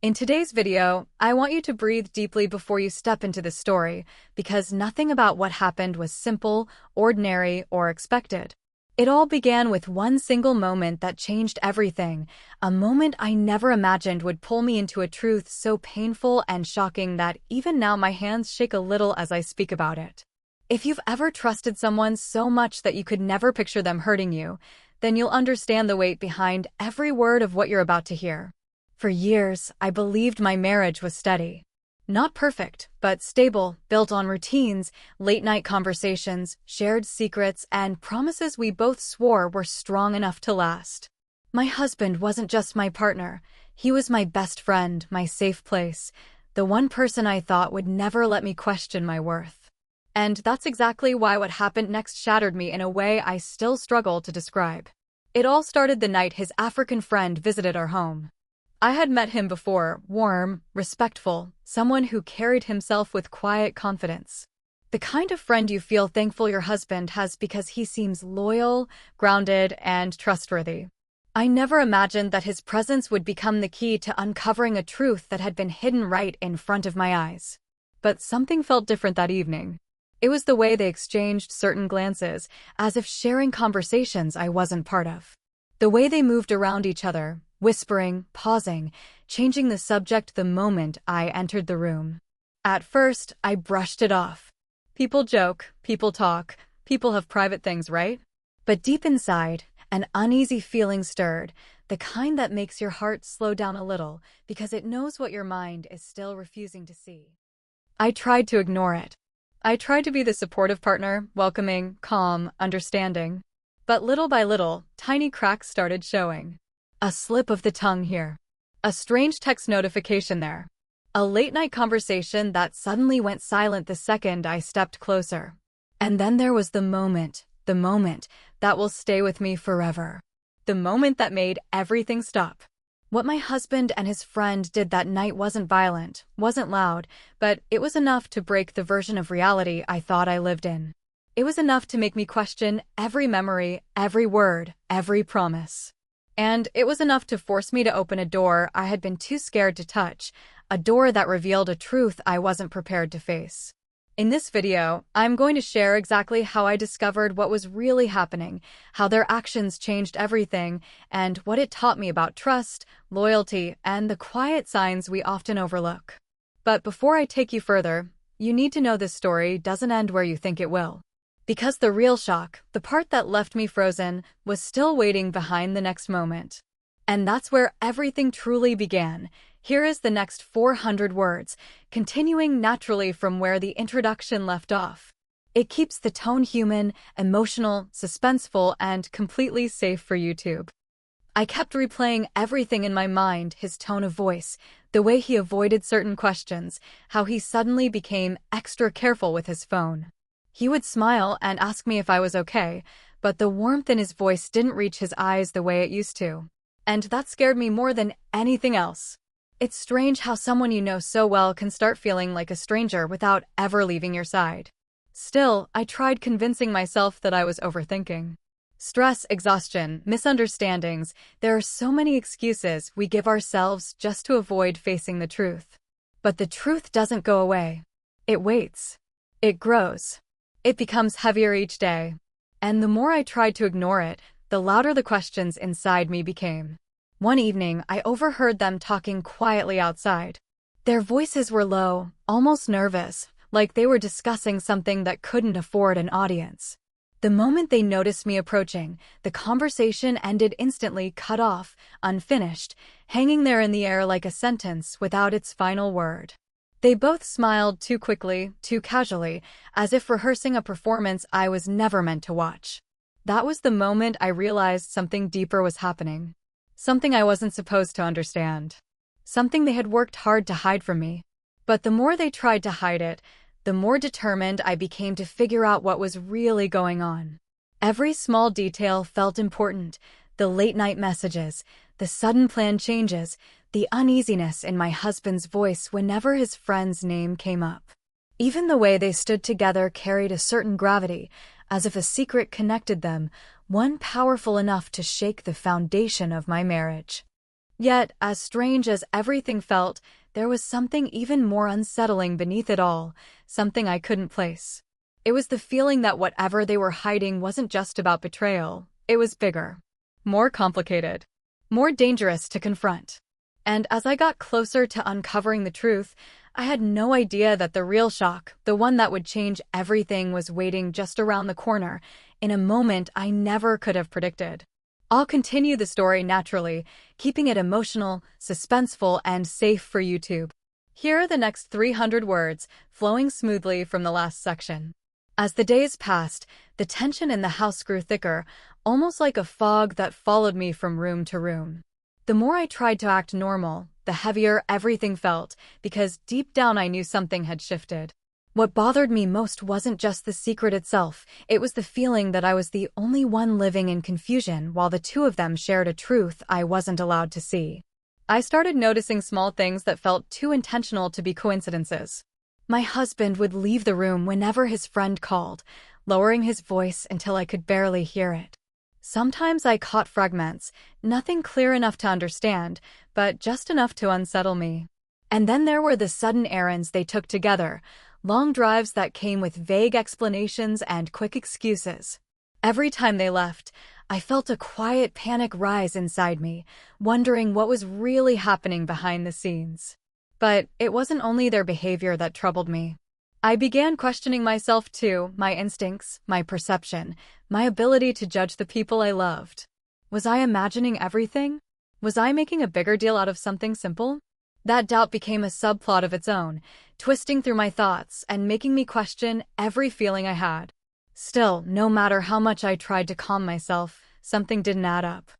In today's video, I want you to breathe deeply before you step into the story, because nothing about what happened was simple, ordinary, or expected. It all began with one single moment that changed everything, a moment I never imagined would pull me into a truth so painful and shocking that even now my hands shake a little as I speak about it. If you've ever trusted someone so much that you could never picture them hurting you, then you'll understand the weight behind every word of what you're about to hear. For years, I believed my marriage was steady. Not perfect, but stable, built on routines, late-night conversations, shared secrets, and promises we both swore were strong enough to last. My husband wasn't just my partner. He was my best friend, my safe place, the one person I thought would never let me question my worth. And that's exactly why what happened next shattered me in a way I still struggle to describe. It all started the night his African friend visited our home. I had met him before, warm, respectful, someone who carried himself with quiet confidence. The kind of friend you feel thankful your husband has because he seems loyal, grounded, and trustworthy. I never imagined that his presence would become the key to uncovering a truth that had been hidden right in front of my eyes. But something felt different that evening. It was the way they exchanged certain glances, as if sharing conversations I wasn't part of. The way they moved around each other, whispering, pausing, changing the subject the moment I entered the room. At first, I brushed it off. People joke, people talk, people have private things, right? But deep inside, an uneasy feeling stirred, the kind that makes your heart slow down a little because it knows what your mind is still refusing to see. I tried to ignore it. I tried to be the supportive partner, welcoming, calm, understanding. But little by little, tiny cracks started showing. A slip of the tongue here. A strange text notification there. A late-night conversation that suddenly went silent the second I stepped closer. And then there was the moment that will stay with me forever. The moment that made everything stop. What my husband and his friend did that night wasn't violent, wasn't loud, but it was enough to break the version of reality I thought I lived in. It was enough to make me question every memory, every word, every promise. And it was enough to force me to open a door I had been too scared to touch, a door that revealed a truth I wasn't prepared to face. In this video, I'm going to share exactly how I discovered what was really happening, how their actions changed everything, and what it taught me about trust, loyalty, and the quiet signs we often overlook. But before I take you further, you need to know this story doesn't end where you think it will. Because the real shock, the part that left me frozen, was still waiting behind the next moment. And that's where everything truly began. Here is the next 400 words, continuing naturally from where the introduction left off. It keeps the tone human, emotional, suspenseful, and completely safe for YouTube. I kept replaying everything in my mind, his tone of voice, the way he avoided certain questions, how he suddenly became extra careful with his phone. He would smile and ask me if I was okay, but the warmth in his voice didn't reach his eyes the way it used to. And that scared me more than anything else. It's strange how someone you know so well can start feeling like a stranger without ever leaving your side. Still, I tried convincing myself that I was overthinking. Stress, exhaustion, misunderstandings, there are so many excuses we give ourselves just to avoid facing the truth. But the truth doesn't go away. It waits. It grows. It becomes heavier each day. And the more I tried to ignore it, the louder the questions inside me became. One evening, I overheard them talking quietly outside. Their voices were low, almost nervous, like they were discussing something that couldn't afford an audience. The moment they noticed me approaching, the conversation ended instantly, cut off, unfinished, hanging there in the air like a sentence without its final word. They both smiled too quickly, too casually, as if rehearsing a performance I was never meant to watch. That was the moment I realized something deeper was happening. Something I wasn't supposed to understand. Something they had worked hard to hide from me. But the more they tried to hide it, the more determined I became to figure out what was really going on. Every small detail felt important. The late-night messages, the sudden plan changes, the uneasiness in my husband's voice whenever his friend's name came up. Even the way they stood together carried a certain gravity, as if a secret connected them, one powerful enough to shake the foundation of my marriage. Yet, as strange as everything felt, there was something even more unsettling beneath it all, something I couldn't place. It was the feeling that whatever they were hiding wasn't just about betrayal, it was bigger, more complicated, more dangerous to confront. And as I got closer to uncovering the truth, I had no idea that the real shock, the one that would change everything, was waiting just around the corner, in a moment I never could have predicted. I'll continue the story naturally, keeping it emotional, suspenseful, and safe for YouTube. Here are the next 300 words, flowing smoothly from the last section. As the days passed, the tension in the house grew thicker, almost like a fog that followed me from room to room. The more I tried to act normal, the heavier everything felt, because deep down I knew something had shifted. What bothered me most wasn't just the secret itself, it was the feeling that I was the only one living in confusion while the two of them shared a truth I wasn't allowed to see. I started noticing small things that felt too intentional to be coincidences. My husband would leave the room whenever his friend called, lowering his voice until I could barely hear it. Sometimes I caught fragments, nothing clear enough to understand, but just enough to unsettle me. And then there were the sudden errands they took together, long drives that came with vague explanations and quick excuses. Every time they left, I felt a quiet panic rise inside me, wondering what was really happening behind the scenes. But it wasn't only their behavior that troubled me. I began questioning myself too, my instincts, my perception, my ability to judge the people I loved. Was I imagining everything? Was I making a bigger deal out of something simple? That doubt became a subplot of its own, twisting through my thoughts and making me question every feeling I had. Still, no matter how much I tried to calm myself, something didn't add up.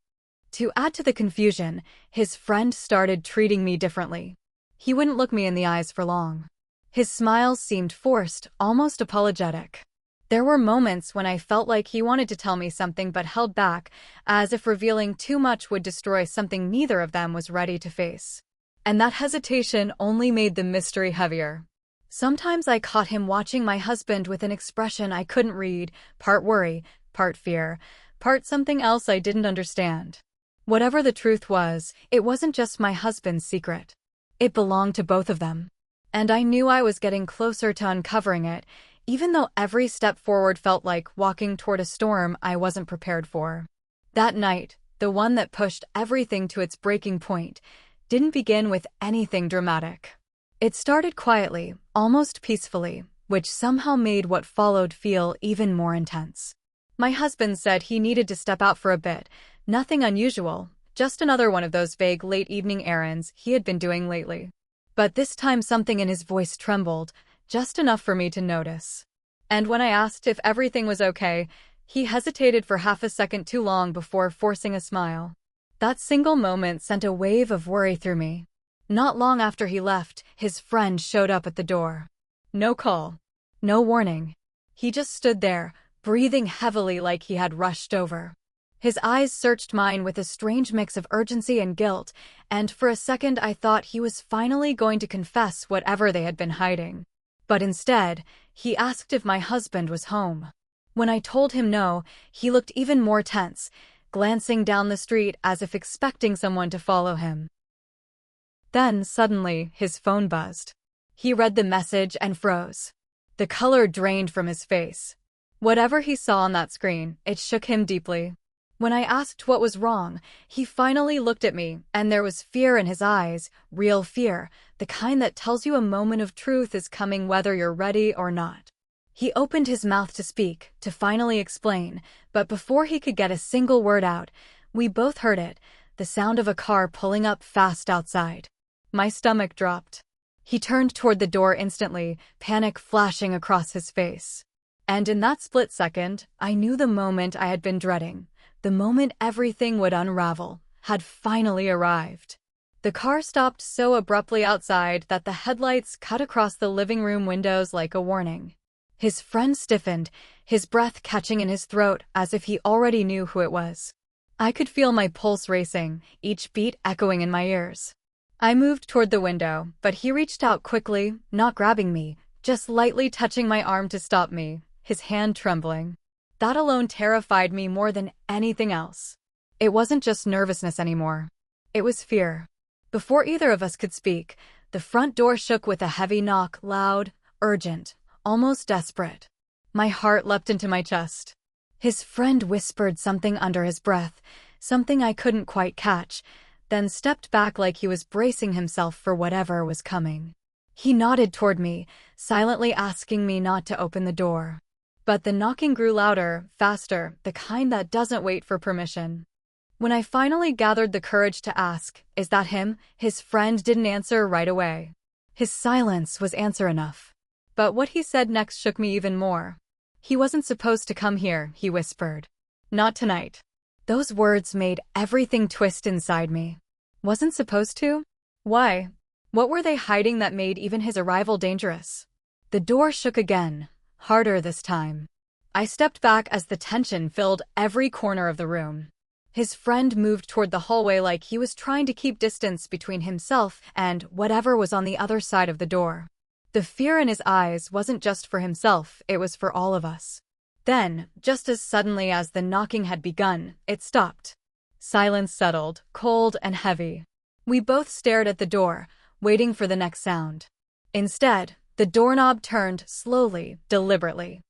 To add to the confusion, his friend started treating me differently. He wouldn't look me in the eyes for long. His smiles seemed forced, almost apologetic. There were moments when I felt like he wanted to tell me something but held back, as if revealing too much would destroy something neither of them was ready to face. And that hesitation only made the mystery heavier. Sometimes I caught him watching my husband with an expression I couldn't read, part worry, part fear, part something else I didn't understand. Whatever the truth was, it wasn't just my husband's secret. It belonged to both of them. And I knew I was getting closer to uncovering it, even though every step forward felt like walking toward a storm I wasn't prepared for. That night, the one that pushed everything to its breaking point, didn't begin with anything dramatic. It started quietly, almost peacefully, which somehow made what followed feel even more intense. My husband said he needed to step out for a bit, nothing unusual, just another one of those vague late-evening errands he had been doing lately. But this time something in his voice trembled, just enough for me to notice. And when I asked if everything was okay, he hesitated for half a second too long before forcing a smile. That single moment sent a wave of worry through me. Not long after he left, his friend showed up at the door. No call. No warning. He just stood there, breathing heavily like he had rushed over. His eyes searched mine with a strange mix of urgency and guilt, and for a second I thought he was finally going to confess whatever they had been hiding. But instead, he asked if my husband was home. When I told him no, he looked even more tense, glancing down the street as if expecting someone to follow him. Then, suddenly, his phone buzzed. He read the message and froze. The color drained from his face. Whatever he saw on that screen, it shook him deeply. When I asked what was wrong, he finally looked at me, and there was fear in his eyes, real fear, the kind that tells you a moment of truth is coming whether you're ready or not. He opened his mouth to speak, to finally explain, but before he could get a single word out, we both heard it, the sound of a car pulling up fast outside. My stomach dropped. He turned toward the door instantly, panic flashing across his face. And in that split second, I knew the moment I had been dreading. The moment everything would unravel, had finally arrived. The car stopped so abruptly outside that the headlights cut across the living room windows like a warning. His friend stiffened, his breath catching in his throat as if he already knew who it was. I could feel my pulse racing, each beat echoing in my ears. I moved toward the window, but he reached out quickly, not grabbing me, just lightly touching my arm to stop me, his hand trembling. That alone terrified me more than anything else. It wasn't just nervousness anymore. It was fear. Before either of us could speak, the front door shook with a heavy knock, loud, urgent, almost desperate. My heart leapt into my chest. His friend whispered something under his breath, something I couldn't quite catch, then stepped back like he was bracing himself for whatever was coming. He nodded toward me, silently asking me not to open the door. But the knocking grew louder, faster, the kind that doesn't wait for permission. When I finally gathered the courage to ask, "Is that him?" his friend didn't answer right away. His silence was answer enough. But what he said next shook me even more. "He wasn't supposed to come here," he whispered. "Not tonight." Those words made everything twist inside me. Wasn't supposed to? Why? What were they hiding that made even his arrival dangerous? The door shook again, harder this time. I stepped back as the tension filled every corner of the room. His friend moved toward the hallway like he was trying to keep distance between himself and whatever was on the other side of the door. The fear in his eyes wasn't just for himself, it was for all of us. Then, just as suddenly as the knocking had begun, it stopped. Silence settled, cold and heavy. We both stared at the door, waiting for the next sound. Instead, the doorknob turned slowly, deliberately.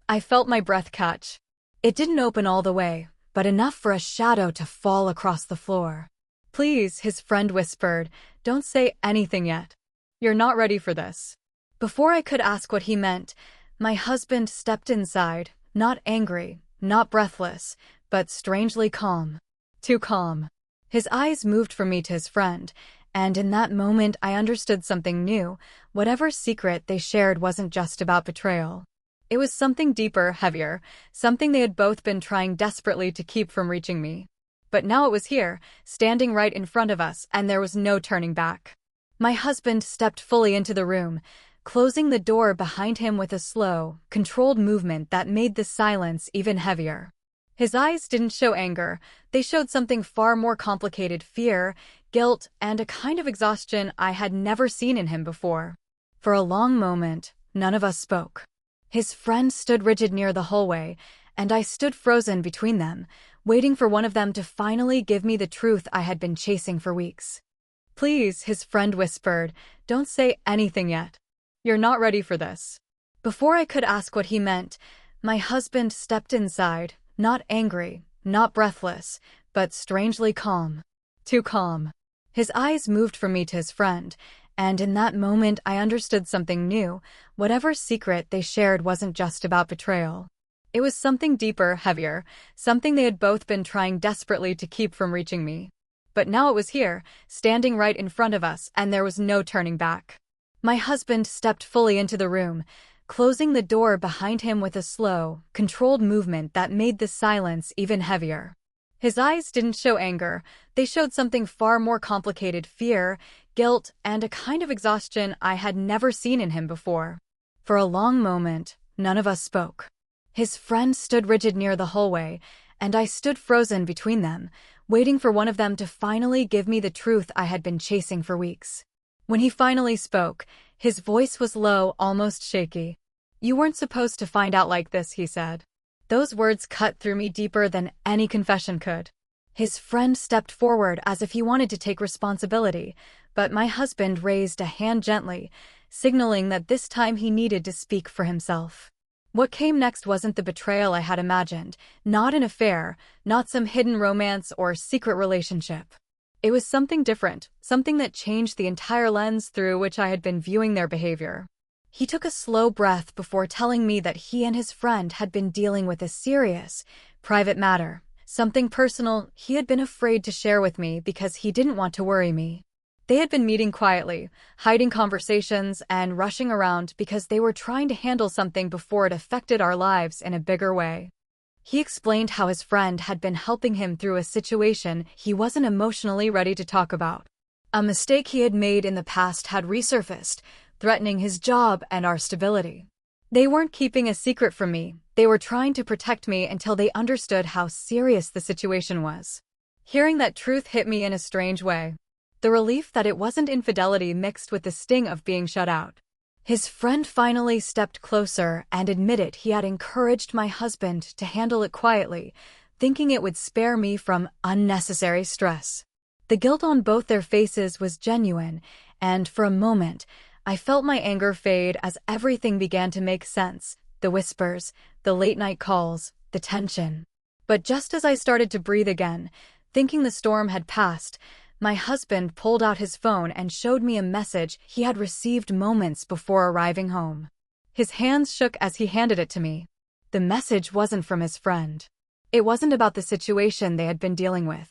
I felt my breath catch. It didn't open all the way, but enough for a shadow to fall across the floor. "Please," his friend whispered, "don't say anything yet. You're not ready for this." Before I could ask what he meant, my husband stepped inside, not angry, not breathless, but strangely calm. Too calm. His eyes moved from me to his friend, and in that moment I understood something new. Whatever secret they shared wasn't just about betrayal. It was something deeper, heavier, something they had both been trying desperately to keep from reaching me. But now it was here, standing right in front of us, and there was no turning back. My husband stepped fully into the room, closing the door behind him with a slow, controlled movement that made the silence even heavier. His eyes didn't show anger, they showed something far more complicated: fear, guilt, and a kind of exhaustion I had never seen in him before. For a long moment, none of us spoke. His friend stood rigid near the hallway, and I stood frozen between them, waiting for one of them to finally give me the truth I had been chasing for weeks. "Please," his friend whispered, "don't say anything yet. You're not ready for this." Before I could ask what he meant, my husband stepped inside, not angry, not breathless, but strangely calm. Too calm. His eyes moved from me to his friend, and in that moment I understood something new. Whatever secret they shared wasn't just about betrayal. It was something deeper, heavier, something they had both been trying desperately to keep from reaching me. But now it was here, standing right in front of us, and there was no turning back. My husband stepped fully into the room, closing the door behind him with a slow, controlled movement that made the silence even heavier. His eyes didn't show anger, they showed something far more complicated: fear, guilt, and a kind of exhaustion I had never seen in him before. For a long moment, none of us spoke. His friend stood rigid near the hallway, and I stood frozen between them, waiting for one of them to finally give me the truth I had been chasing for weeks. When he finally spoke, his voice was low, almost shaky. "You weren't supposed to find out like this," he said. Those words cut through me deeper than any confession could. His friend stepped forward as if he wanted to take responsibility, but my husband raised a hand gently, signaling that this time he needed to speak for himself. What came next wasn't the betrayal I had imagined, not an affair, not some hidden romance or secret relationship. It was something different, something that changed the entire lens through which I had been viewing their behavior. He took a slow breath before telling me that he and his friend had been dealing with a serious, private matter, something personal he had been afraid to share with me because he didn't want to worry me. They had been meeting quietly, hiding conversations, and rushing around because they were trying to handle something before it affected our lives in a bigger way. He explained how his friend had been helping him through a situation he wasn't emotionally ready to talk about. A mistake he had made in the past had resurfaced, threatening his job and our stability. They weren't keeping a secret from me, they were trying to protect me until they understood how serious the situation was. Hearing that truth hit me in a strange way. The relief that it wasn't infidelity mixed with the sting of being shut out. His friend finally stepped closer and admitted he had encouraged my husband to handle it quietly, thinking it would spare me from unnecessary stress. The guilt on both their faces was genuine, and for a moment, I felt my anger fade as everything began to make sense. The whispers, the late-night calls, the tension. But just as I started to breathe again, thinking the storm had passed, my husband pulled out his phone and showed me a message he had received moments before arriving home. His hands shook as he handed it to me. The message wasn't from his friend. It wasn't about the situation they had been dealing with.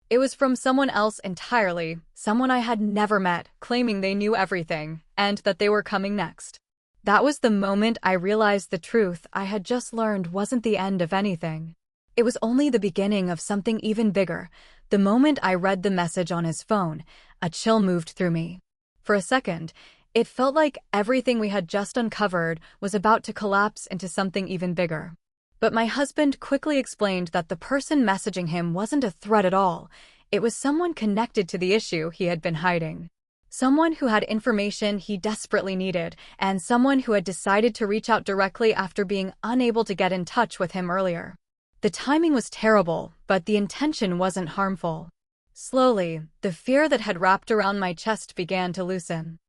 It was from someone else entirely, someone I had never met, claiming they knew everything, and that they were coming next. That was the moment I realized the truth I had just learned wasn't the end of anything. It was only the beginning of something even bigger. The moment I read the message on his phone, a chill moved through me. For a second, it felt like everything we had just uncovered was about to collapse into something even bigger. But my husband quickly explained that the person messaging him wasn't a threat at all. It was someone connected to the issue he had been hiding. Someone who had information he desperately needed, and someone who had decided to reach out directly after being unable to get in touch with him earlier. The timing was terrible, but the intention wasn't harmful. Slowly, the fear that had wrapped around my chest began to loosen.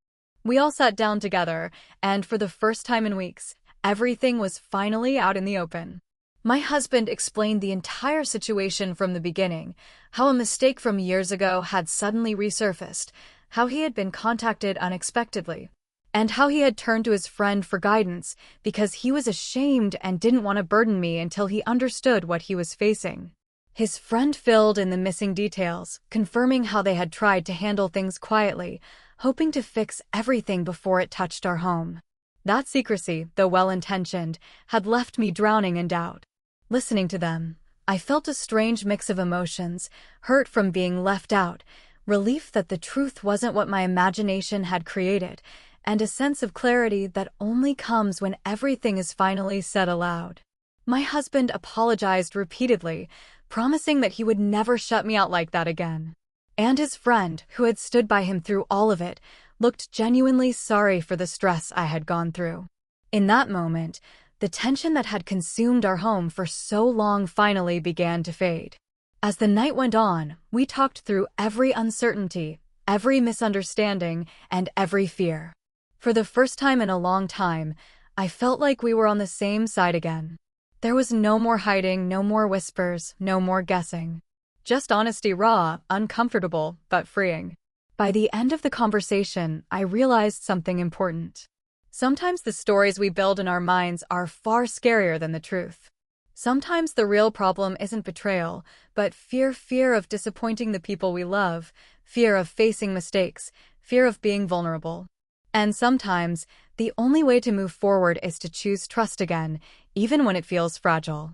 We all sat down together, and for the first time in weeks, everything was finally out in the open. My husband explained the entire situation from the beginning, how a mistake from years ago had suddenly resurfaced, how he had been contacted unexpectedly, and how he had turned to his friend for guidance because he was ashamed and didn't want to burden me until he understood what he was facing. His friend filled in the missing details, confirming how they had tried to handle things quietly, hoping to fix everything before it touched our home. That secrecy, though well-intentioned, had left me drowning in doubt. Listening to them, I felt a strange mix of emotions, hurt from being left out, relief that the truth wasn't what my imagination had created, and a sense of clarity that only comes when everything is finally said aloud. My husband apologized repeatedly, promising that he would never shut me out like that again. And his friend, who had stood by him through all of it, looked genuinely sorry for the stress I had gone through. In that moment, the tension that had consumed our home for so long finally began to fade. As the night went on, we talked through every uncertainty, every misunderstanding, and every fear. For the first time in a long time, I felt like we were on the same side again. There was no more hiding, no more whispers, no more guessing. Just honesty, raw, uncomfortable, but freeing. By the end of the conversation, I realized something important. Sometimes the stories we build in our minds are far scarier than the truth. Sometimes the real problem isn't betrayal, but fear of disappointing the people we love, fear of facing mistakes, fear of being vulnerable. And sometimes, the only way to move forward is to choose trust again, even when it feels fragile.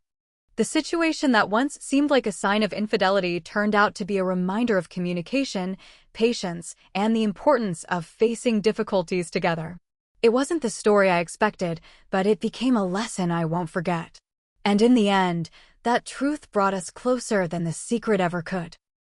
The situation that once seemed like a sign of infidelity turned out to be a reminder of communication, patience, and the importance of facing difficulties together. It wasn't the story I expected, but it became a lesson I won't forget. And in the end, that truth brought us closer than the secret ever could.